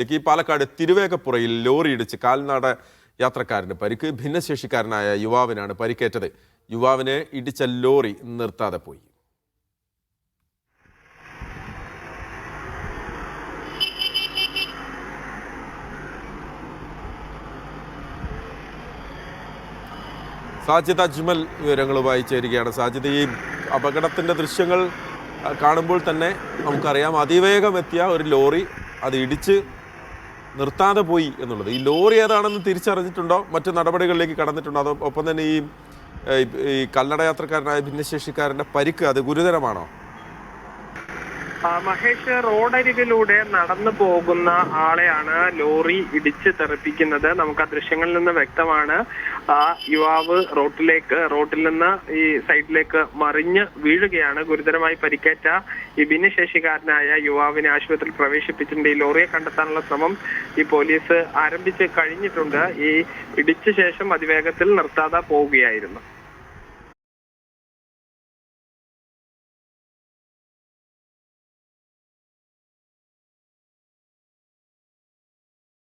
ഈ പാലക്കാട് തിരുവേഗപ്പുറയിൽ ലോറി ഇടിച്ച് കാൽനട യാത്രക്കാരന് പരിക്ക്. ഭിന്നശേഷിക്കാരനായ യുവാവിനാണ് പരിക്കേറ്റത്. യുവാവിനെ ഇടിച്ച ലോറി നിർത്താതെ പോയി. സാജിദ് അജ്മൽ വിവരങ്ങളുമായി ചേരുകയാണ്. സാജിദ്, ഈ അപകടത്തിന്റെ ദൃശ്യങ്ങൾ കാണുമ്പോൾ തന്നെ നമുക്കറിയാം, അതിവേഗം എത്തിയ ഒരു ലോറി അത് ഇടിച്ച് നിർത്താതെ പോയി എന്നുള്ളത്. ഈ ലോറി ഏതാണെന്ന് തിരിച്ചറിഞ്ഞിട്ടുണ്ടോ? മറ്റു നടപടികളിലേക്ക് കടന്നിട്ടുണ്ടോ? അതോ ഒപ്പം തന്നെ ഈ കല്ലട യാത്രക്കാരനായ ഭിന്നശേഷിക്കാരന്റെ പരിക്ക് അത് ഗുരുതരമാണോ? മഹേഷ്, റോഡരികിലൂടെ നടന്നു പോകുന്ന ആളെയാണ് ലോറി ഇടിച്ച് തെറിപ്പിക്കുന്നത്. നമുക്ക് ആ ദൃശ്യങ്ങളിൽ നിന്ന് വ്യക്തമാണ്. ആ യുവാവ് റോഡിൽ നിന്ന് ഈ സൈഡിലേക്ക് മറിഞ്ഞ് വീഴുകയാണ്. ഗുരുതരമായി പരിക്കേറ്റ ഈ ഭിന്നശേഷിക്കാരനായ യുവാവിനെ ആശുപത്രിയിൽ പ്രവേശിപ്പിച്ചിട്ടുണ്ട്. ഈ ലോറിയെ കണ്ടെത്താനുള്ള ശ്രമം ഈ പോലീസ് ആരംഭിച്ച് കഴിഞ്ഞിട്ടുണ്ട്. ഈ ഇടിച്ച ശേഷം അതിവേഗത്തിൽ നിർത്താതെ പോവുകയായിരുന്നു.